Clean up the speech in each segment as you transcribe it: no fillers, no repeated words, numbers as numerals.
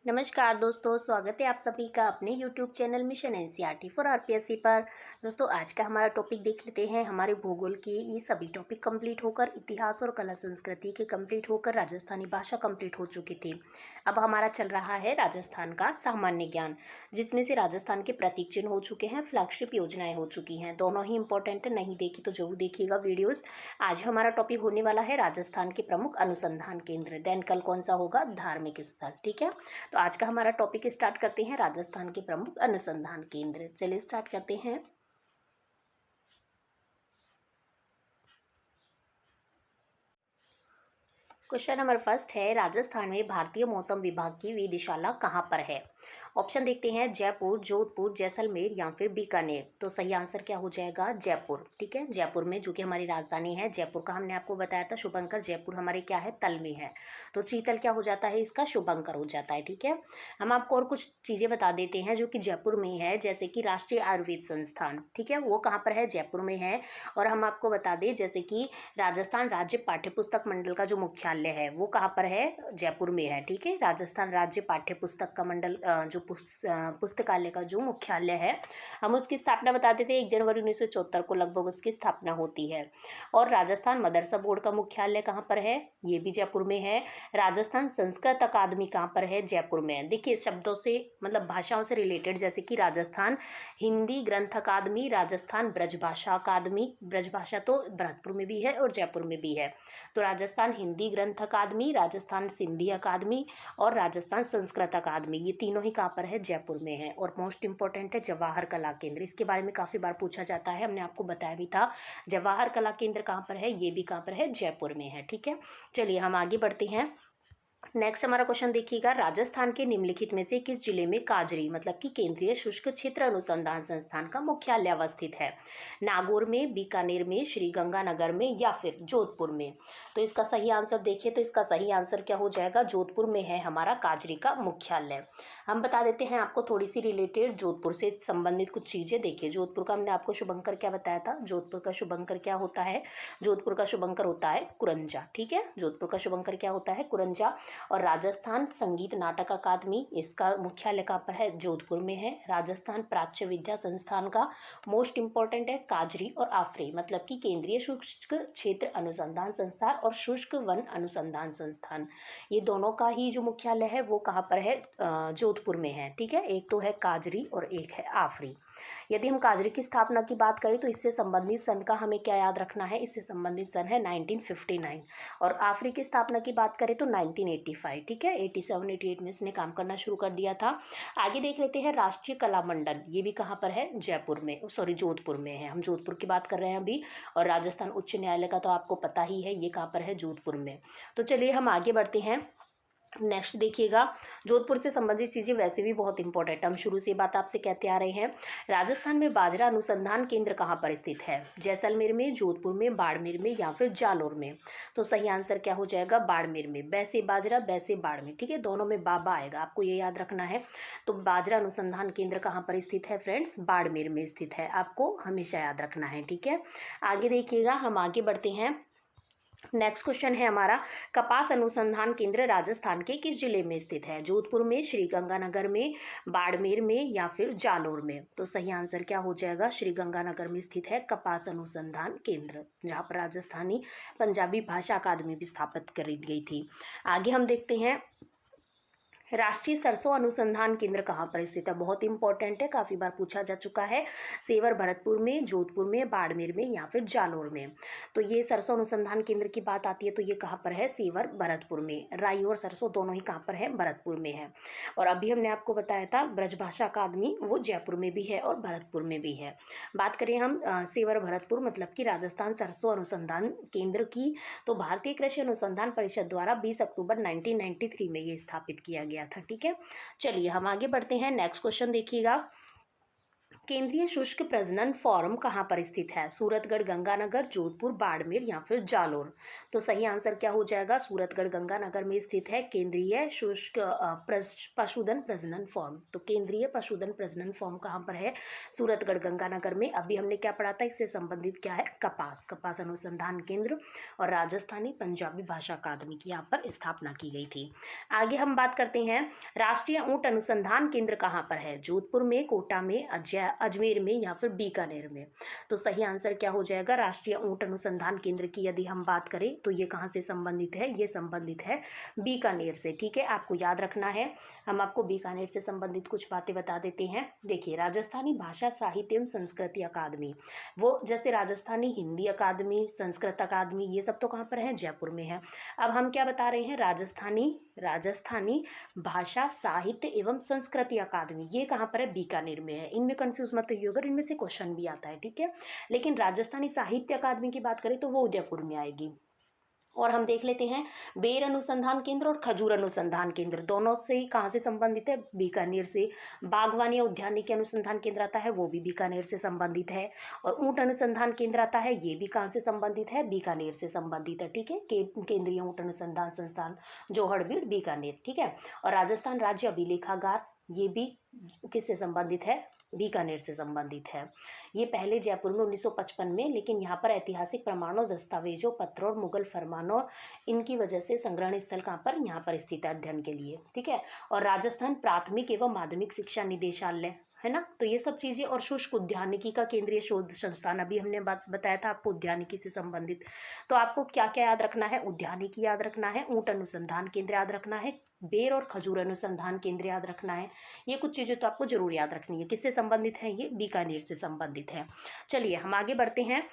नमस्कार दोस्तों, स्वागत है आप सभी का अपने YouTube channel mission NCERT for RPSC पर। दोस्तों आज का हमारा टॉपिक देख लेते हैं। हमारे भूगोल के ये सभी टॉपिक कंप्लीट होकर इतिहास और कला संस्कृति के कंप्लीट होकर राजस्थानी भाषा कंप्लीट हो चुकी थी। अब हमारा चल रहा है राजस्थान का सामान्य ज्ञान, जिसमें से राजस्थान के प्रतीक चिन्ह हो चुके हैं, फ्लैगशिप योजनाएं हो चुकी हैं। दोनों ही इंपॉर्टेंट है, नहीं देखी तो जरूर देखिएगा वीडियोज़। आज हमारा टॉपिक होने वाला है राजस्थान के प्रमुख अनुसंधान केंद्र। देन कल कौन सा होगा, धार्मिक स्थल। ठीक है, तो आज का हमारा टॉपिक स्टार्ट करते हैं, राजस्थान के प्रमुख अनुसंधान केंद्र। चलिए स्टार्ट करते हैं। क्वेश्चन नंबर फर्स्ट है, राजस्थान में भारतीय मौसम विभाग की वेधशाला कहाँ पर है? ऑप्शन देखते हैं, जयपुर, जोधपुर, जैसलमेर या फिर बीकानेर। तो सही आंसर क्या हो जाएगा, जयपुर। ठीक है, जयपुर में, जो कि हमारी राजधानी है। जयपुर का हमने आपको बताया था शुभंकर, जयपुर हमारे क्या है, तल में है। तो चीतल क्या हो जाता है, इसका शुभंकर हो जाता है। ठीक है, हम आपको और कुछ चीज़ें बता देते हैं जो कि जयपुर में है, जैसे कि राष्ट्रीय आयुर्वेद संस्थान। ठीक है, वो कहाँ पर है, जयपुर में है। और हम आपको बता दें, जैसे कि राजस्थान राज्य पाठ्यपुस्तक मंडल का जो मुख्यालय है वो कहाँ पर है, जयपुर में है। ठीक है, राजस्थान राज्य पाठ्यपुस्तक का मंडल जो पुस्तकालय का जो मुख्यालय है, हम उसकी स्थापना बता देते हैं 1 जनवरी 1974 को लगभग उसकी स्थापना होती है। और राजस्थान मदरसा बोर्ड का मुख्यालय कहाँ पर है, ये भी जयपुर में है। राजस्थान संस्कृत अकादमी कहाँ पर है, जयपुर में है। देखिए शब्दों से मतलब भाषाओं से रिलेटेड, जैसे कि राजस्थान हिंदी ग्रंथ अकादमी, राजस्थान ब्रजभाषा अकादमी, ब्रजभाषा तो भरतपुर में भी है और जयपुर में भी है। तो राजस्थान हिंदी ग्रंथ अकादमी, राजस्थान सिंधी अकादमी और राजस्थान संस्कृत अकादमी, ये तीनों ही कहाँ पर है, जयपुर में है। और मोस्ट इंपॉर्टेंट है जवाहर कला केंद्र, इसके बारे में काफ़ी बार पूछा जाता है, हमने आपको बताया भी था। जवाहर कला केंद्र कहाँ पर है, ये भी कहाँ पर है, जयपुर में है। ठीक है, चलिए हम आगे बढ़ते हैं। नेक्स्ट हमारा क्वेश्चन देखिएगा, राजस्थान के निम्नलिखित में से किस जिले में काजरी मतलब कि केंद्रीय शुष्क क्षेत्र अनुसंधान संस्थान का मुख्यालय अवस्थित है? नागौर में, बीकानेर में, श्री गंगानगर में या फिर जोधपुर में? तो इसका सही आंसर देखिए, तो इसका सही आंसर क्या हो जाएगा, जोधपुर में है हमारा काजरी का मुख्यालय। हम बता देते हैं आपको थोड़ी सी रिलेटेड जोधपुर से संबंधित कुछ चीज़ें। देखिए जोधपुर का हमने आपको शुभंकर क्या बताया था, जोधपुर का शुभंकर क्या होता है, जोधपुर का शुभंकर होता है कुरंजा। ठीक है, जोधपुर का शुभंकर क्या होता है, कुरंजा। और राजस्थान संगीत नाटक अकादमी, इसका मुख्यालय कहाँ पर है, जोधपुर में है। राजस्थान प्राच्य विद्या संस्थान का मोस्ट इंपॉर्टेंट है काजरी और आफरी, मतलब कि केंद्रीय शुष्क क्षेत्र अनुसंधान संस्थान और शुष्क वन अनुसंधान संस्थान, ये दोनों का ही जो मुख्यालय है वो कहाँ पर है, जोधपुर में है। ठीक है, एक तो है काजरी और एक है आफरी। यदि हम काजरी की स्थापना की बात करें तो इससे संबंधित सन का हमें क्या याद रखना है, इससे संबंधित सन है 1959। और आफरी की स्थापना की बात करें तो 1985। ठीक है, 87 88 में इसने काम करना शुरू कर दिया था। आगे देख लेते हैं, राष्ट्रीय कला मंडल, ये भी कहाँ पर है, जयपुर में, सॉरी जोधपुर में है। हम जोधपुर की बात कर रहे हैं अभी। और राजस्थान उच्च न्यायालय का तो आपको पता ही है, ये कहाँ पर है, जोधपुर में। तो चलिए हम आगे बढ़ते हैं। नेक्स्ट देखिएगा, जोधपुर से संबंधित चीज़ें वैसे भी बहुत इंपॉर्टेंट, हम शुरू से बात आपसे कहते आ रहे हैं। राजस्थान में बाजरा अनुसंधान केंद्र कहाँ पर स्थित है, जैसलमेर में, जोधपुर में, बाड़मेर में या फिर जालोर में? तो सही आंसर क्या हो जाएगा, बाड़मेर में। बैसे बाजरा, बैसे बाड़मेर। ठीक है, दोनों में बाबा आएगा, आपको ये याद रखना है। तो बाजरा अनुसंधान केंद्र कहाँ पर स्थित है फ्रेंड्स, बाड़मेर में स्थित है, आपको हमेशा याद रखना है। ठीक है, आगे देखिएगा, हम आगे बढ़ते हैं। नेक्स्ट क्वेश्चन है हमारा, कपास अनुसंधान केंद्र राजस्थान के किस जिले में स्थित है, जोधपुर में, श्री गंगानगर में, बाड़मेर में या फिर जालोर में? तो सही आंसर क्या हो जाएगा, श्री गंगानगर में स्थित है कपास अनुसंधान केंद्र, जहाँ पर राजस्थानी पंजाबी भाषा अकादमी भी स्थापित करी गई थी। आगे हम देखते हैं, राष्ट्रीय सरसों अनुसंधान केंद्र कहाँ पर स्थित है, बहुत इंपॉर्टेंट है, काफ़ी बार पूछा जा चुका है। सेवर भरतपुर में, जोधपुर में, बाड़मेर में या फिर जालोर में? तो ये सरसों अनुसंधान केंद्र की बात आती है तो ये कहाँ पर है, सेवर भरतपुर में। राई और सरसों दोनों ही कहाँ पर है, भरतपुर में है। और अभी हमने आपको बताया था ब्रजभाषा अकादमी, वो जयपुर में भी है और भरतपुर में भी है। बात करें हम सेवर भरतपुर मतलब कि राजस्थान सरसों अनुसंधान केंद्र की, तो भारतीय कृषि अनुसंधान परिषद द्वारा 20 अक्टूबर 1993 में ये स्थापित किया गया था। ठीक है, चलिए हम आगे बढ़ते हैं। नेक्स्ट क्वेश्चन देखिएगा, केंद्रीय शुष्क प्रजनन फॉर्म कहाँ पर स्थित है? सूरतगढ़, गंगानगर, जोधपुर, बाड़मेर या फिर जालोर? तो सही आंसर क्या हो जाएगा? सूरतगढ़, गंगानगर में स्थित है केंद्रीय शुष्क पशुधन प्रजनन फॉर्म। तो केंद्रीय पशुधन प्रजनन फॉर्म कहाँ पर है? सूरतगढ़, गंगानगर में। अभी हमने क्या पढ़ा था? इससे संबंधित क्या है? कपास अनुसंधान केंद्र और राजस्थानी पंजाबी भाषा अकादमी की यहाँ पर स्थापना की गई थी। आगे हम बात करते हैं, राष्ट्रीय ऊंट अनुसंधान केंद्र कहाँ पर है? जोधपुर में, कोटा में, अजमेर में या फिर बीकानेर में? तो सही आंसर क्या हो जाएगा? राष्ट्रीय ऊंट अनुसंधान केंद्र की यदि हम बात करें तो ये कहाँ से संबंधित है? ये संबंधित है बीकानेर से। ठीक है, आपको याद रखना है। हम आपको बीकानेर से संबंधित कुछ बातें बता देते हैं। देखिए, राजस्थानी भाषा साहित्य एवं संस्कृति अकादमी, वो जैसे राजस्थानी हिंदी अकादमी, संस्कृत अकादमी, ये सब तो कहाँ पर है? जयपुर में है। अब हम क्या बता रहे हैं? राजस्थानी भाषा साहित्य एवं संस्कृति अकादमी, ये कहाँ पर है? बीकानेर में है। इनमें कंफ्यूज मत होइए, अगर इनमें से क्वेश्चन भी आता है, ठीक है। लेकिन राजस्थानी साहित्य अकादमी की बात करें तो वो उदयपुर में आएगी। और हम देख लेते हैं, बेर अनुसंधान केंद्र और खजूर अनुसंधान केंद्र दोनों से कहाँ से संबंधित है? बीकानेर से। बागवानी उद्यानिकी अनुसंधान केंद्र आता है, वो भी बीकानेर से संबंधित है। और ऊंट अनुसंधान केंद्र आता है, ये भी कहाँ से संबंधित है? बीकानेर से संबंधित है। ठीक है, केंद्रीय ऊंट अनुसंधान संस्थान जोहड़बीड़, बीकानेर। ठीक है। और राजस्थान राज्य अभिलेखागार, ये भी किससे संबंधित है? बीकानेर से संबंधित है। ये पहले जयपुर में 1955 में, लेकिन यहाँ पर ऐतिहासिक प्रमाणों, दस्तावेजों, पत्रों और मुगल फरमानों, इनकी वजह से संग्रहण स्थल कहाँ पर? यहाँ पर स्थित है अध्ययन के लिए। ठीक है। और राजस्थान प्राथमिक एवं माध्यमिक शिक्षा निदेशालय है ना, तो ये सब चीज़ें। और शुष्क उद्यानिकी का केंद्रीय शोध संस्थान, अभी हमने बताया था आपको उद्यानिकी से संबंधित। तो आपको क्या क्या याद रखना है? उद्यानिकी याद रखना है, ऊंट अनुसंधान केंद्र याद रखना है, बेर और खजूर अनुसंधान केंद्र याद रखना है। ये कुछ चीज़ें तो आपको जरूर याद रखनी है। किससे संबंधित है? ये बीकानेर से संबंधित है। चलिए हम आगे बढ़ते हैं।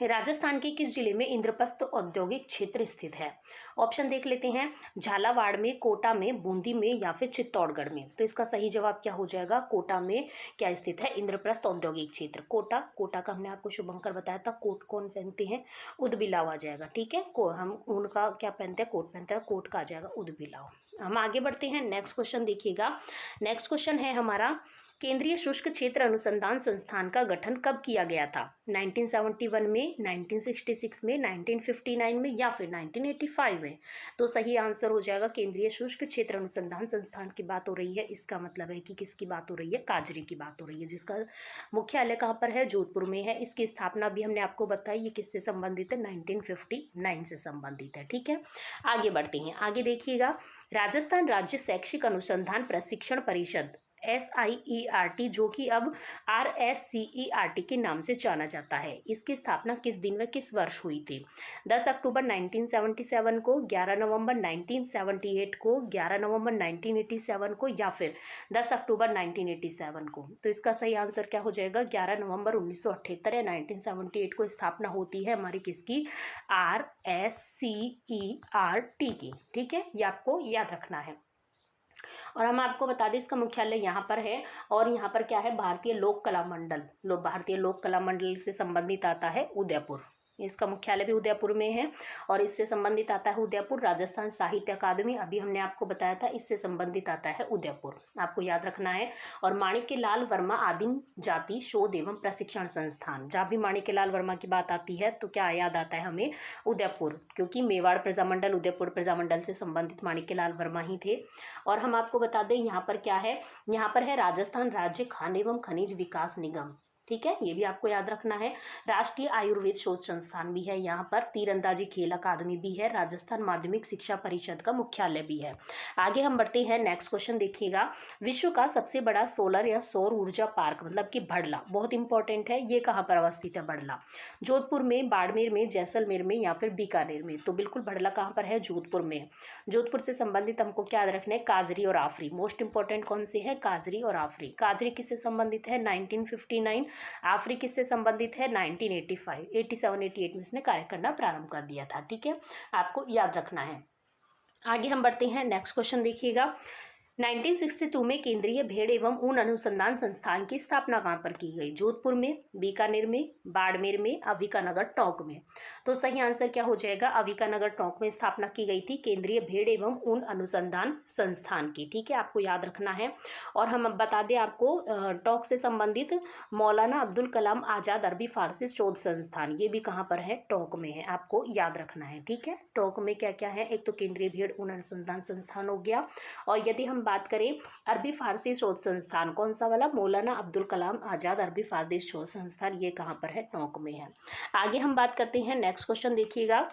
राजस्थान के किस जिले में इंद्रप्रस्थ औद्योगिक क्षेत्र स्थित है? ऑप्शन देख लेते हैं, झालावाड़ में, कोटा में, बूंदी में या फिर चित्तौड़गढ़ में? तो इसका सही जवाब क्या हो जाएगा? कोटा में क्या स्थित है? इंद्रप्रस्थ औद्योगिक क्षेत्र। कोटा का हमने आपको शुभंकर बताया था। कोट कौन पहनते हैं? उदबिलाव आ जाएगा। ठीक है, को हम उनका क्या पहनते हैं? कोट पहनते हैं, कोट का आ जाएगा उदबिलाव। हम आगे बढ़ते हैं, नेक्स्ट क्वेश्चन देखिएगा। नेक्स्ट क्वेश्चन है हमारा, केंद्रीय शुष्क क्षेत्र अनुसंधान संस्थान का गठन कब किया गया था? 1971 में, 1966 में, 1959 में या फिर 1985 में? तो सही आंसर हो जाएगा केंद्रीय शुष्क क्षेत्र अनुसंधान संस्थान की बात हो रही है। इसका मतलब है कि किसकी बात हो रही है? काजरी की बात हो रही है, जिसका मुख्यालय कहाँ पर है? जोधपुर में है। इसकी स्थापना भी हमने आपको बताई, ये किससे संबंधित है? 1959 से संबंधित है। ठीक है, आगे बढ़ते हैं। आगे देखिएगा, राजस्थान राज्य शैक्षिक अनुसंधान प्रशिक्षण परिषद SIERT, जो कि अब RSCERT के नाम से जाना जाता है, इसकी स्थापना किस दिन व किस वर्ष हुई थी? 10 अक्टूबर 1977 को, 11 नवंबर 1978 को, 11 नवंबर 1987 को या फिर 10 अक्टूबर 1987 को? तो इसका सही आंसर क्या हो जाएगा? 11 नवंबर 1978 या 1978 को स्थापना होती है हमारी किसकी? RSCERT की। ठीक है, ये आपको याद रखना है। और हम आपको बता दें, इसका मुख्यालय यहाँ पर है। और यहाँ पर क्या है? भारतीय लोक कला मंडल, भारतीय लोक कला मंडल से संबंधित आता है उदयपुर। इसका मुख्यालय भी उदयपुर में है और इससे संबंधित आता है उदयपुर। राजस्थान साहित्य अकादमी, अभी हमने आपको बताया था, इससे संबंधित आता है उदयपुर, आपको याद रखना है। और माणिक्यलाल वर्मा आदिम जाति शोध एवं प्रशिक्षण संस्थान, जहाँ भी माणिक्यलाल वर्मा की बात आती है तो क्या याद आता है हमें? उदयपुर, क्योंकि मेवाड़ प्रजामंडल, उदयपुर प्रजामंडल से संबंधित माणिक्यलाल वर्मा ही थे। और हम आपको बता दें यहाँ पर क्या है? यहाँ पर है राजस्थान राज्य खान एवं खनिज विकास निगम। ठीक है, ये भी आपको याद रखना है। राष्ट्रीय आयुर्वेद शोध संस्थान भी है यहाँ पर। तीरंदाजी खेल अकादमी भी है। राजस्थान माध्यमिक शिक्षा परिषद का मुख्यालय भी है। आगे हम बढ़ते हैं, नेक्स्ट क्वेश्चन देखिएगा। विश्व का सबसे बड़ा सोलर या सौर ऊर्जा पार्क, मतलब कि बड़ला, बहुत इंपॉर्टेंट है, ये कहाँ पर अवस्थित है? बड़ला जोधपुर में, बाड़मेर में, जैसलमेर में या फिर बीकानेर में? तो बिल्कुल बड़ला कहाँ पर है? जोधपुर में। जोधपुर से संबंधित हमको क्या याद रखना है? काजरी और आफरी, मोस्ट इंपॉर्टेंट कौन से है? काजरी और आफरी। काजरी किससे संबंधित है? 1959। आफरी किससे संबंधित है? 1985, 87, 88 में इसने कार्य करना प्रारंभ कर दिया था। ठीक है, आपको याद रखना है। आगे हम बढ़ते हैं, नेक्स्ट क्वेश्चन देखिएगा। 1962 में केंद्रीय भेड़ एवं ऊन अनुसंधान संस्थान की स्थापना कहाँ पर की गई? जोधपुर में, बीकानेर में, बाड़मेर में, अंबिकानगर, टोंक में? तो सही आंसर क्या हो जाएगा, अविकानगर टोंक में स्थापना की गई थी केंद्रीय भेड़ एवं ऊन अनुसंधान संस्थान की। ठीक है, आपको याद रखना है। और हम अब बता दें आपको टोंक से संबंधित मौलाना अब्दुल कलाम आज़ाद अरबी फारसी शोध संस्थान, ये भी कहाँ पर है, टोंक में है, आपको याद रखना है। ठीक है, टोंक में क्या क्या है, एक तो केंद्रीय भेड़ ऊन अनुसंधान संस्थान हो गया, और यदि हम बात करें अरबी फारसी शोध संस्थान, कौन सा वाला, मौलाना अब्दुल कलाम आज़ाद अरबी फारसी शोध संस्थान, ये कहाँ पर है, टोंक में है। आगे हम बात करते हैं, नेक्स्ट क्वेश्चन देखिएगा,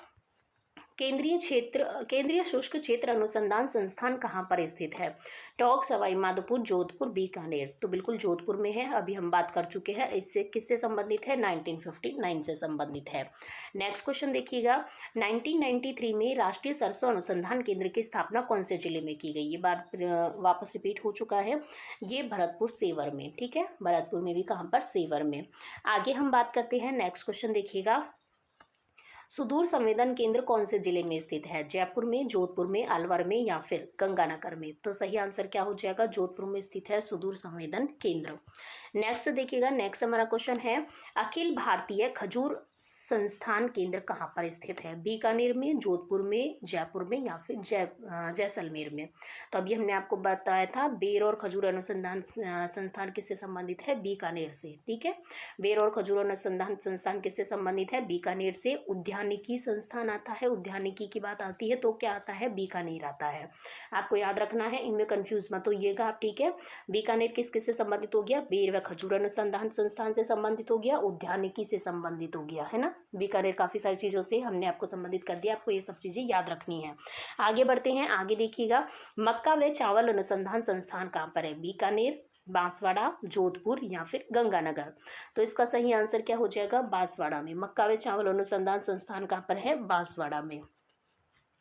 केंद्रीय शुष्क क्षेत्र अनुसंधान संस्थान कहाँ पर स्थित है, टोंक, सवाई माधोपुर, जोधपुर, बीकानेर। तो बिल्कुल जोधपुर में है, अभी हम बात कर चुके हैं। इससे किससे संबंधित है, 1959 से संबंधित है। नेक्स्ट क्वेश्चन देखिएगा, 1993 में राष्ट्रीय सरसों अनुसंधान केंद्र की स्थापना कौन से जिले में की गई, ये बार वापस रिपीट हो चुका है, ये भरतपुर सेवर में। ठीक है, भरतपुर में भी कहाँ पर, सेवर में। आगे हम बात करते हैं, नेक्स्ट क्वेश्चन देखिएगा, सुदूर संवेदन केंद्र कौन से जिले में स्थित है, जयपुर में, जोधपुर में, अलवर में या फिर गंगानगर में। तो सही आंसर क्या हो जाएगा, जोधपुर में स्थित है सुदूर संवेदन केंद्र। नेक्स्ट देखिएगा, नेक्स्ट हमारा क्वेश्चन है, अखिल भारतीय खजूर संस्थान केंद्र कहाँ पर स्थित है, बीकानेर में, जोधपुर में, जयपुर में या फिर जैसलमेर में। तो अभी हमने आपको बताया था, बेर और खजूर अनुसंधान संस्थान किससे संबंधित है, बीकानेर से। ठीक है, बेर और खजूर अनुसंधान संस्थान किससे संबंधित है, बीकानेर से। उद्यानिकी संस्थान आता है, उद्यानिकी की बात आती है तो क्या आता है, बीकानेर आता है, आपको याद रखना है, इनमें कंफ्यूज मत होइएगा आप। ठीक है, बीकानेर किस किस से संबंधित हो गया, बेर व खजूर अनुसंधान संस्थान से संबंधित हो गया, उद्यानिकी से संबंधित हो गया, है ना। बीकानेर काफी सारी चीजों से हमने आपको संबंधित कर दिया, आपको ये सब चीजें याद रखनी है। आगे बढ़ते हैं, आगे देखिएगा, मक्का व चावल अनुसंधान संस्थान कहाँ पर है, बीकानेर, बांसवाड़ा, जोधपुर या फिर गंगानगर। तो इसका सही आंसर क्या हो जाएगा, बांसवाड़ा में। मक्का व चावल अनुसंधान संस्थान कहाँ पर है, बांसवाड़ा में।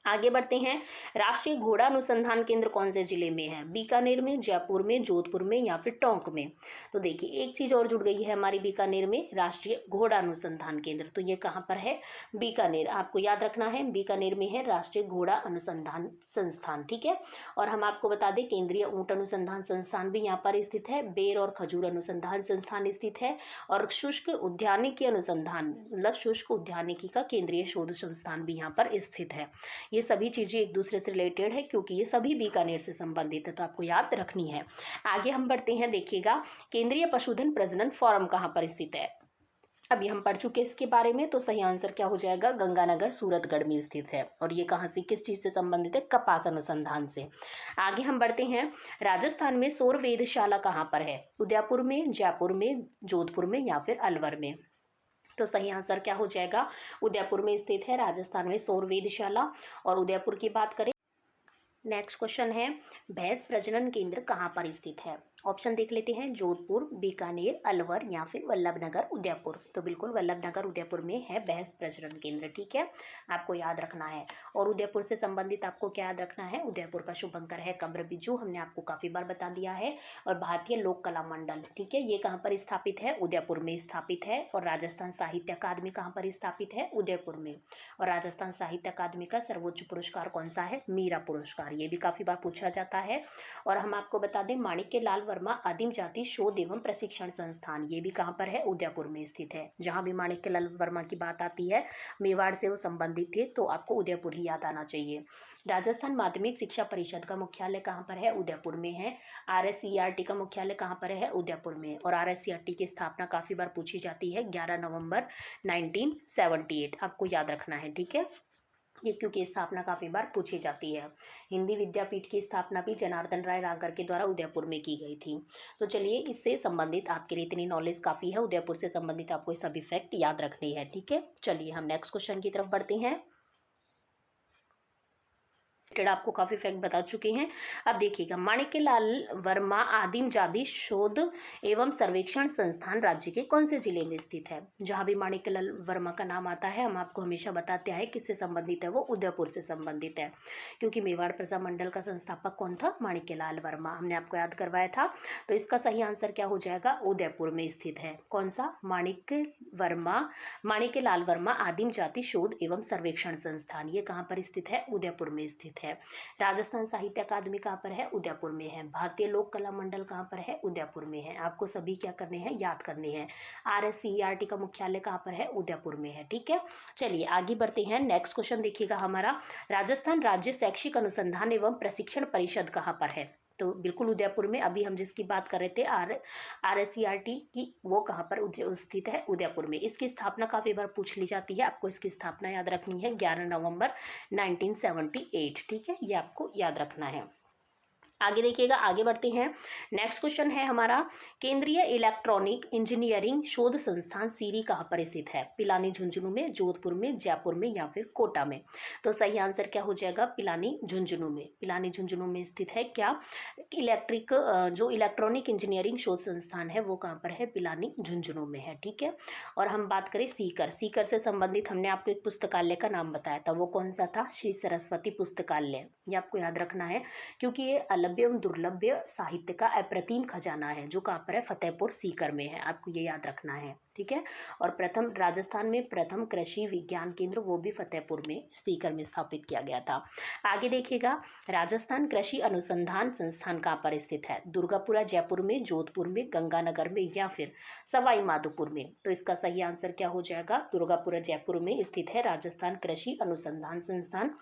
आगे बढ़ते हैं, राष्ट्रीय घोड़ा अनुसंधान केंद्र कौन से जिले में है, बीकानेर में, जयपुर में, जोधपुर में या फिर टोंक में। तो देखिए, एक चीज और जुड़ गई है हमारी बीकानेर में, राष्ट्रीय घोड़ा अनुसंधान केंद्र, तो ये कहाँ पर है, बीकानेर। आपको याद रखना है, बीकानेर में है राष्ट्रीय घोड़ा अनुसंधान संस्थान। ठीक है, और हम आपको बता दें, केंद्रीय ऊंट अनुसंधान संस्थान भी यहाँ पर स्थित है, बेर और खजूर अनुसंधान संस्थान स्थित है, और शुष्क उद्यानिकी अनुसंधान, मतलब शुष्क उद्यानिकी का केंद्रीय शोध संस्थान भी यहाँ पर स्थित है। ये सभी चीजें एक दूसरे से रिलेटेड है, क्योंकि ये सभी बीकानेर से संबंधित है, तो आपको याद रखनी है। आगे हम बढ़ते हैं, देखिएगा, केंद्रीय पशुधन प्रजनन फोरम कहाँ पर स्थित है, अभी हम पढ़ चुके इसके बारे में। तो सही आंसर क्या हो जाएगा, गंगानगर, सूरतगढ़ में स्थित है, और ये कहाँ से, किस चीज से संबंधित है, कपास अनुसंधान से। आगे हम बढ़ते हैं, राजस्थान में सौर वेधशाला कहाँ पर है, उदयपुर में, जयपुर में, जोधपुर में या फिर अलवर में। तो सही आंसर क्या हो जाएगा, उदयपुर में स्थित है राजस्थान में सौर वेधशाला। और उदयपुर की बात करें, नेक्स्ट क्वेश्चन है, भैंस प्रजनन केंद्र कहाँ पर स्थित है, ऑप्शन देख लेते हैं, जोधपुर, बीकानेर, अलवर या फिर वल्लभनगर, उदयपुर। तो बिल्कुल वल्लभनगर, उदयपुर में है भैंस प्रजनन केंद्र। ठीक है, आपको याद रखना है। और उदयपुर से संबंधित आपको क्या याद रखना है, उदयपुर का शुभंकर है कब्र बिज्जू, हमने आपको काफी बार बता दिया है। और भारतीय लोक कला मंडल, ठीक है, ये कहाँ पर स्थापित है, उदयपुर में स्थापित है। और राजस्थान साहित्य अकादमी कहाँ पर स्थापित है, उदयपुर में। और राजस्थान साहित्य अकादमी का सर्वोच्च पुरस्कार कौन सा है, मीरा पुरस्कार, ये भी काफी बार पूछा जाता है। और हम आपको बता दें, माणिक्य लाल वर्मा आदिम जाति शोध एवं प्रशिक्षण संस्थान, ये भी कहाँ पर है, उदयपुर में स्थित है। जहाँ भी माणिक्य लाल वर्मा की बात आती है, मेवाड़ से वो संबंधित थे, तो आपको उदयपुर ही याद आना चाहिए। राजस्थान माध्यमिक शिक्षा परिषद का मुख्यालय कहाँ पर है, उदयपुर में है। RSCERT का मुख्यालय कहाँ पर है, उदयपुर में। और RSCERT की स्थापना काफी बार पूछी जाती है, 11 नवंबर 1978, आपको याद रखना है। ठीक है, ये क्योंकि स्थापना काफी बार पूछी जाती है। हिंदी विद्यापीठ की स्थापना भी जनार्दन राय रांगर के द्वारा उदयपुर में की गई थी। तो चलिए, इससे संबंधित आपके लिए इतनी नॉलेज काफी है, उदयपुर से संबंधित आपको ये सभी फैक्ट याद रखनी है। ठीक है, चलिए हम नेक्स्ट क्वेश्चन की तरफ बढ़ते हैं। आपको काफी फैक्ट बता चुके हैं। अब देखिएगा, माणिक्य लाल वर्मा आदिम जाति शोध एवं सर्वेक्षण संस्थान राज्य के कौन से जिले में स्थित है। जहां भी माणिक्य लाल वर्मा का नाम आता है, हम आपको हमेशा बताते हैं किससे संबंधित है, वो उदयपुर से संबंधित है, क्योंकि मेवाड़ प्रजा मंडल का संस्थापक कौन था, माणिक्य लाल वर्मा, हमने आपको याद करवाया था। तो इसका सही आंसर क्या हो जाएगा, उदयपुर में स्थित है। कौन सा, माणिक्य लाल वर्मा आदिम जाति शोध एवं सर्वेक्षण संस्थान, ये कहाँ पर स्थित है, उदयपुर में स्थित है। है। राजस्थान साहित्य अकादमी कहाँ पर है? उदयपुर में है। भारतीय लोक कला मंडल कहाँ पर है? उदयपुर में है। आपको सभी क्या करने हैं? याद करने हैं। RSCERT का मुख्यालय कहाँ पर है? उदयपुर में है। ठीक है, चलिए आगे बढ़ते हैं। नेक्स्ट क्वेश्चन देखिएगा हमारा, राजस्थान राज्य शैक्षिक अनुसंधान एवं प्रशिक्षण परिषद कहाँ पर है? तो बिल्कुल उदयपुर में। अभी हम जिसकी बात कर रहे थे RSCERT की, वो कहाँ पर स्थित है? उदयपुर में। इसकी स्थापना काफ़ी बार पूछ ली जाती है, आपको इसकी स्थापना याद रखनी है 11 नवंबर 1978। ठीक है, ये आपको याद रखना है। आगे देखिएगा, आगे बढ़ते हैं। नेक्स्ट क्वेश्चन है हमारा, केंद्रीय इलेक्ट्रॉनिक इंजीनियरिंग शोध संस्थान सीरी कहाँ पर स्थित है? पिलानी झुंझुनू में, जोधपुर में, जयपुर में या फिर कोटा में? तो सही आंसर क्या हो जाएगा? पिलानी झुंझुनू में। पिलानी झुंझुनू में स्थित है क्या? जो इलेक्ट्रॉनिक इंजीनियरिंग शोध संस्थान है वो कहाँ पर है? पिलानी झुंझुनू में है। ठीक है, और हम बात करें सीकर, सीकर से संबंधित हमने आपको एक पुस्तकालय का नाम बताया था, वो कौन सा था? श्री सरस्वती पुस्तकालय। ये आपको याद रखना है, क्योंकि ये अलभ्य एवं दुर्लभ्य साहित्य का अप्रतिम खजाना है, जो कहाँ पर है? फतेहपुर सीकर में है। आपको ये याद रखना है। ठीक है, और प्रथम राजस्थान में प्रथम कृषि विज्ञान केंद्र वो भी फतेहपुर में सीकर में स्थापित किया गया था। आगे देखिएगा, राजस्थान कृषि अनुसंधान संस्थान कहाँ पर स्थित है? दुर्गापुरा जयपुर में, जोधपुर में, गंगानगर में या फिर सवाई माधोपुर में? तो इसका सही आंसर क्या हो जाएगा? दुर्गापुरा जयपुर में स्थित है राजस्थान कृषि अनुसंधान संस्थान।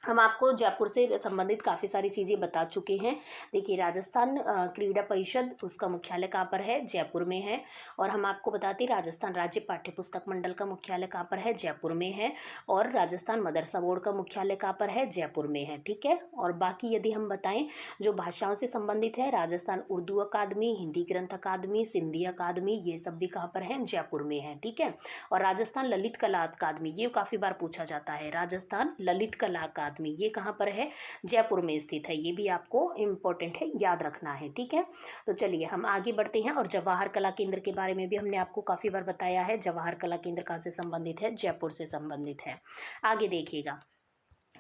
हम आपको जयपुर से संबंधित काफ़ी सारी चीज़ें बता चुके हैं। देखिए, राजस्थान क्रीड़ा परिषद, उसका मुख्यालय कहाँ पर है? जयपुर में है। और हम आपको बताते हैं राजस्थान राज्य पाठ्य पुस्तक मंडल का मुख्यालय कहाँ पर है? जयपुर में है। और राजस्थान मदरसा बोर्ड का मुख्यालय कहाँ पर है? जयपुर में है। ठीक है, और बाकी यदि हम बताएं जो भाषाओं से संबंधित है, राजस्थान उर्दू अकादमी, हिंदी ग्रंथ अकादमी, सिंधी अकादमी, ये सब भी कहाँ पर है? जयपुर में है। ठीक है, और राजस्थान ललित कला अकादमी, ये काफ़ी बार पूछा जाता है, राजस्थान ललित कला अकादमी ये कहाँ पर है? जयपुर में स्थित है। ये भी आपको इम्पोर्टेंट है, याद रखना है। ठीक है, तो चलिए हम आगे बढ़ते हैं। और जवाहर कला केंद्र के बारे में भी हमने आपको काफ़ी बार बताया है। जवाहर कला केंद्र कहाँ से संबंधित है? जयपुर से संबंधित है। आगे देखिएगा,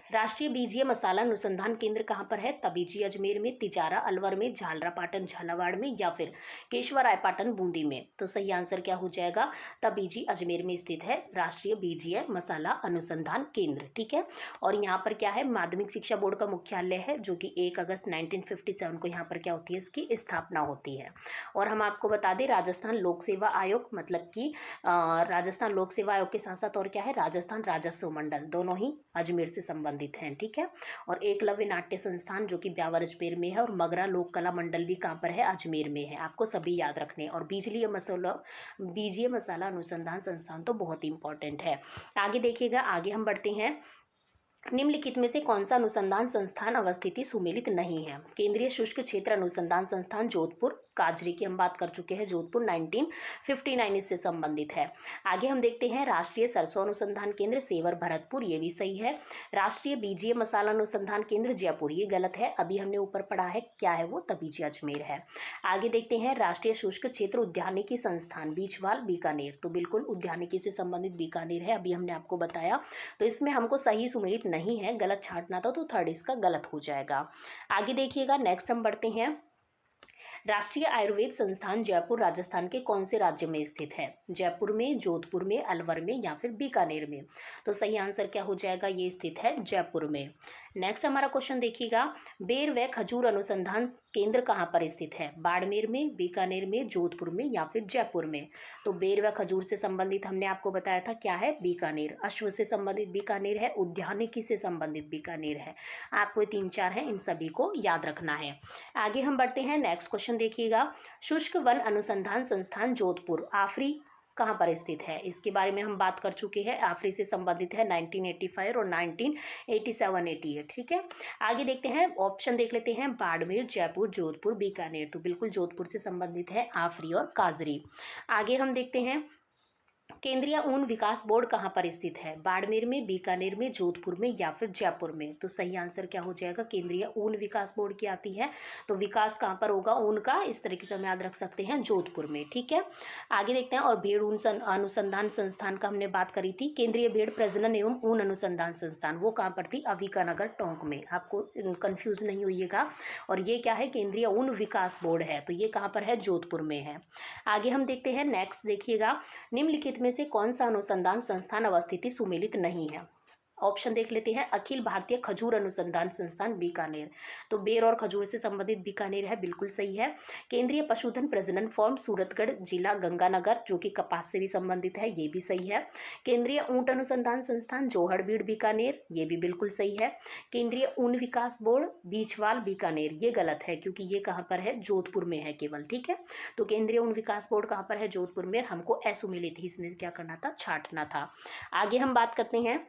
राष्ट्रीय बीजीय मसाला अनुसंधान केंद्र कहाँ पर है? तबीजी अजमेर में, तिजारा अलवर में, झालरापाटन झालावाड़ में या फिर केशवरायपाटन बूंदी में? तो सही आंसर क्या हो जाएगा? तबीजी अजमेर में स्थित है राष्ट्रीय बीजीय मसाला अनुसंधान केंद्र। ठीक है, और यहाँ पर क्या है? माध्यमिक शिक्षा बोर्ड का मुख्यालय है, जो कि 1 अगस्त 1957 को यहाँ पर क्या होती है? इसकी स्थापना होती है। और हम आपको बता दें, राजस्थान लोक सेवा आयोग, मतलब कि राजस्थान लोक सेवा आयोग के साथ साथ और क्या है? राजस्थान राजस्व मंडल, दोनों ही अजमेर से संबंधित हैं। ठीक है, और एकलव्य नाट्य संस्थान जो कि ब्यावर अजमेर में है, और मगरा लोक कला मंडल भी कहाँ पर है? अजमेर में है। आपको सभी याद रखने। और बीजीय मसाला अनुसंधान संस्थान तो बहुत इंपॉर्टेंट है। आगे देखिएगा, आगे हम बढ़ते हैं। निम्नलिखित में से कौन सा अनुसंधान संस्थान अवस्थिति सुमेलित नहीं है? केंद्रीय शुष्क क्षेत्र अनुसंधान संस्थान जोधपुर, काजरी की हम बात कर चुके हैं, जोधपुर 1959 इससे संबंधित है। आगे हम देखते हैं, राष्ट्रीय सरसों अनुसंधान केंद्र सेवर भरतपुर, ये भी सही है। राष्ट्रीय बीजीय मसाला अनुसंधान केंद्र जयपुर, ये गलत है। अभी हमने ऊपर पढ़ा है, क्या है वो? तबीजी अजमेर है। आगे देखते हैं, राष्ट्रीय शुष्क क्षेत्र उद्यानिकी संस्थान बीचवाल बीकानेर, तो बिल्कुल उद्यानिकी से संबंधित बीकानेर है, अभी हमने आपको बताया। तो इसमें हमको सही सुमेलित नहीं है, गलत छांटना था, तो थर्ड इसका गलत हो जाएगा। आगे देखिएगा, नेक्स्ट हम बढ़ते हैं। राष्ट्रीय आयुर्वेद संस्थान जयपुर राजस्थान के कौन से राज्य में स्थित है? जयपुर में, जोधपुर में, अलवर में या फिर बीकानेर में? तो सही आंसर क्या हो जाएगा? ये स्थित है जयपुर में। नेक्स्ट हमारा क्वेश्चन देखिएगा, बेर व खजूर अनुसंधान केंद्र कहाँ पर स्थित है? बाड़मेर में, बीकानेर में, जोधपुर में या फिर जयपुर में? तो बेर व खजूर से संबंधित हमने आपको बताया था, क्या है? बीकानेर। अश्व से संबंधित बीकानेर है, उद्यानिकी से संबंधित बीकानेर है। आपको 3-4 है, इन सभी को याद रखना है। आगे हम बढ़ते हैं। नेक्स्ट क्वेश्चन देखिएगा, शुष्क वन अनुसंधान संस्थान जोधपुर आफरी कहाँ पर स्थित है? इसके बारे में हम बात कर चुके हैं। आफरी से संबंधित है 1985 और 1987-88। ठीक है, आगे देखते हैं, ऑप्शन देख लेते हैं, बाड़मेर, जयपुर, जोधपुर, बीकानेर। तो बिल्कुल जोधपुर से संबंधित है आफरी और काजरी। आगे हम देखते हैं, केंद्रीय ऊन विकास बोर्ड कहाँ पर स्थित है? बाड़मेर में, बीकानेर में, जोधपुर में या फिर जयपुर में? तो सही आंसर क्या हो जाएगा? केंद्रीय ऊन विकास बोर्ड की आती है। तो विकास कहाँ पर होगा ऊन का? इस तरीके से हम याद रख सकते हैं, जोधपुर में। ठीक है, आगे देखते हैं, और भेड़ ऊन अनुसंधान संस्थान का हमने बात करी थी। केंद्रीय भेड़ प्रजनन एवं ऊन अनुसंधान संस्थान, वो कहाँ पर थी? अविकानगर टोंक में। आपको कंफ्यूज नहीं होइएगा। और ये क्या है? केंद्रीय ऊन विकास बोर्ड है, तो ये कहाँ पर है? जोधपुर में है। आगे हम देखते हैं, नेक्स्ट देखिएगा, निम्नलिखित में से कौन सा अनुसंधान संस्थान अवस्थिति सुमेलित नहीं है? ऑप्शन देख लेते हैं, अखिल भारतीय खजूर अनुसंधान संस्थान बीकानेर, तो बेर और खजूर से संबंधित बीकानेर है, बिल्कुल सही है। केंद्रीय पशुधन प्रजनन फॉर्म सूरतगढ़ जिला गंगानगर, जो कि कपास से भी संबंधित है, ये भी सही है। केंद्रीय ऊंट अनुसंधान संस्थान जोहड़बीड़ बीकानेर, ये भी बिल्कुल सही है। केंद्रीय ऊन विकास बोर्ड बीछवाल बीकानेर, ये गलत है क्योंकि ये कहाँ पर है, जोधपुर में है केवल, ठीक है। तो केंद्रीय ऊन विकास बोर्ड कहाँ पर है, जोधपुर में। हमको ऐसो मिली थी, इसमें क्या करना था, छांटना था। आगे हम बात करते हैं,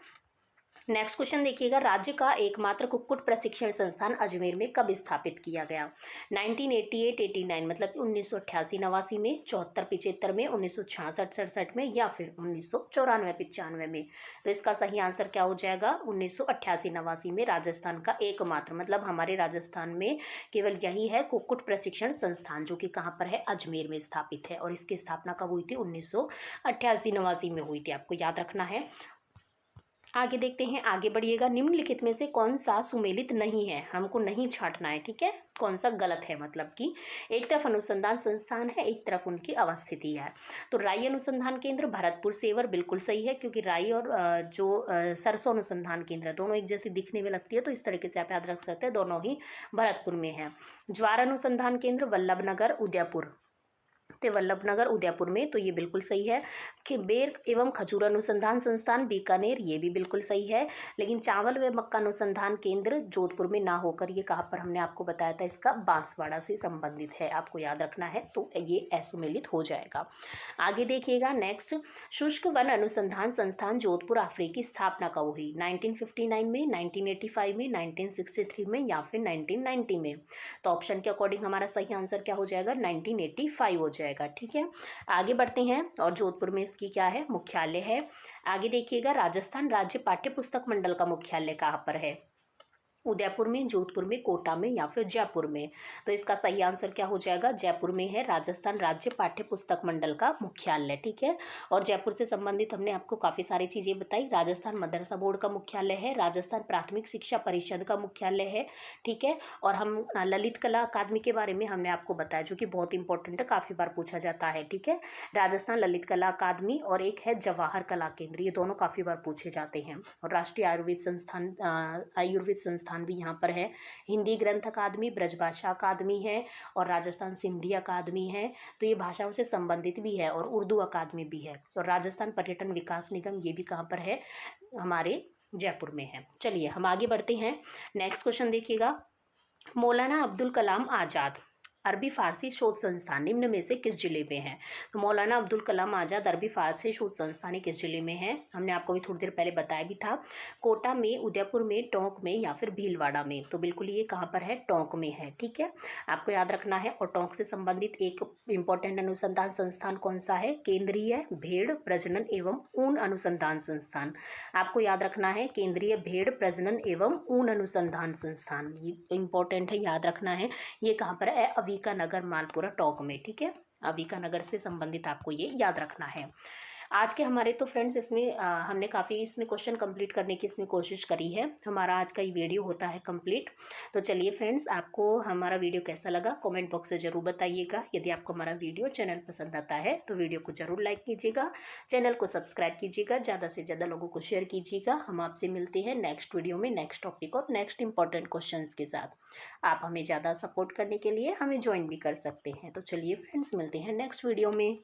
नेक्स्ट क्वेश्चन देखिएगा, राज्य का एकमात्र कुक्कुट प्रशिक्षण संस्थान अजमेर में कब स्थापित किया गया? 1988-89 मतलब 1988-89 में, 74-75 में, 1966-67 में, या फिर 1994-95 में। तो इसका सही आंसर क्या हो जाएगा, 1988-89 में राजस्थान का एकमात्र, मतलब हमारे राजस्थान में केवल यही है कुक्कुट प्रशिक्षण संस्थान, जो कि कहाँ पर है, अजमेर में स्थापित है। और इसकी स्थापना कब हुई थी, 1988-89 में हुई थी, आपको याद रखना है। आगे देखते हैं, आगे बढ़िएगा, निम्नलिखित में से कौन सा सुमेलित नहीं है, हमको नहीं छांटना है, ठीक है। कौन सा गलत है, मतलब कि एक तरफ अनुसंधान संस्थान है, एक तरफ उनकी अवस्थिति है। तो राई अनुसंधान केंद्र भरतपुर सेवर बिल्कुल सही है, क्योंकि राई और सरसों अनुसंधान केंद्र दोनों एक जैसी दिखने में लगती है, तो इस तरीके से आप याद रख सकते हैं, दोनों ही भरतपुर में है। ज्वार अनुसंधान केंद्र वल्लभनगर उदयपुर, तो वल्लभनगर उदयपुर में, तो ये बिल्कुल सही है। कि बेर एवं खजूर अनुसंधान संस्थान बीकानेर, ये भी बिल्कुल सही है। लेकिन चावल व मक्का अनुसंधान केंद्र जोधपुर में ना होकर ये कहाँ पर, हमने आपको बताया था, इसका बांसवाड़ा से संबंधित है, आपको याद रखना है, तो ये असुमेलित हो जाएगा। आगे देखिएगा, नेक्स्ट, शुष्क वन अनुसंधान संस्थान जोधपुर अफ्रीकी की स्थापना कब हुई? 1959 में, 1985 में, 1963 में, या फिर 1990 में। तो ऑप्शन के अकॉर्डिंग हमारा सही आंसर क्या हो जाएगा, 1985 हो जाएगा, ठीक है। आगे बढ़ते हैं, और जोधपुर में इसकी क्या है, मुख्यालय है। आगे देखिएगा, राजस्थान राज्य पाठ्य पुस्तक मंडल का मुख्यालय कहाँ पर है? उदयपुर में, जोधपुर में, कोटा में, या फिर जयपुर में। तो इसका सही आंसर क्या हो जाएगा, जयपुर में है राजस्थान राज्य पाठ्य पुस्तक मंडल का मुख्यालय, ठीक है। और जयपुर से संबंधित हमने आपको काफ़ी सारी चीज़ें बताई। राजस्थान मदरसा बोर्ड का मुख्यालय है, राजस्थान प्राथमिक शिक्षा परिषद का मुख्यालय है, ठीक है। और हम ललित कला अकादमी के बारे में हमने आपको बताया, जो कि बहुत इंपॉर्टेंट है, काफ़ी बार पूछा जाता है, ठीक है। राजस्थान ललित कला अकादमी, और एक है जवाहर कला केंद्र, ये दोनों काफ़ी बार पूछे जाते हैं। और राष्ट्रीय आयुर्वेद संस्थान भी यहाँ पर है। हिंदी ग्रंथ अकादमी, ब्रजभाषा अकादमी है, और राजस्थान सिंधी अकादमी है, तो ये भाषाओं से संबंधित भी है। और उर्दू अकादमी भी है। और राजस्थान पर्यटन विकास निगम, ये भी कहाँ पर है, हमारे जयपुर में है। चलिए हम आगे बढ़ते हैं, नेक्स्ट क्वेश्चन देखिएगा, मौलाना अब्दुल कलाम आज़ाद अरबी फारसी शोध संस्थान निम्न में से किस जिले में है? तो मौलाना अब्दुल कलाम आज़ाद अरबी फारसी शोध संस्थान किस जिले में है? हमने आपको भी थोड़ी देर पहले बताया भी था, कोटा में, उदयपुर में, टोंक में, या फिर भीलवाड़ा में। तो बिल्कुल ये कहाँ पर है, टोंक में है, ठीक है, आपको याद रखना है। और टोंक से संबंधित एक इम्पॉर्टेंट अनुसंधान संस्थान कौन सा है? केंद्रीय भेड़ प्रजनन एवं ऊन अनुसंधान संस्थान, आपको याद रखना है, केंद्रीय भेड़ प्रजनन एवं ऊन अनुसंधान संस्थान, ये इंपॉर्टेंट है, याद रखना है। ये कहाँ पर है, अविका नगर मालपुरा टोंक में, ठीक है। अविका नगर से संबंधित आपको ये याद रखना है। आज के हमारे तो फ्रेंड्स इसमें हमने काफ़ी इसमें क्वेश्चन कंप्लीट करने की इसमें कोशिश करी है। हमारा आज का ये वीडियो होता है कंप्लीट। तो चलिए फ्रेंड्स, आपको हमारा वीडियो कैसा लगा कमेंट बॉक्स से ज़रूर बताइएगा। यदि आपको हमारा वीडियो चैनल पसंद आता है तो वीडियो को ज़रूर लाइक कीजिएगा, चैनल को सब्सक्राइब कीजिएगा, ज़्यादा से ज़्यादा लोगों को शेयर कीजिएगा। हम आपसे मिलते हैं नेक्स्ट वीडियो में नेक्स्ट टॉपिक और नेक्स्ट इंपॉर्टेंट क्वेश्चन के साथ। आप हमें ज़्यादा सपोर्ट करने के लिए हमें ज्वाइन भी कर सकते हैं। तो चलिए फ्रेंड्स, मिलते हैं नेक्स्ट वीडियो में।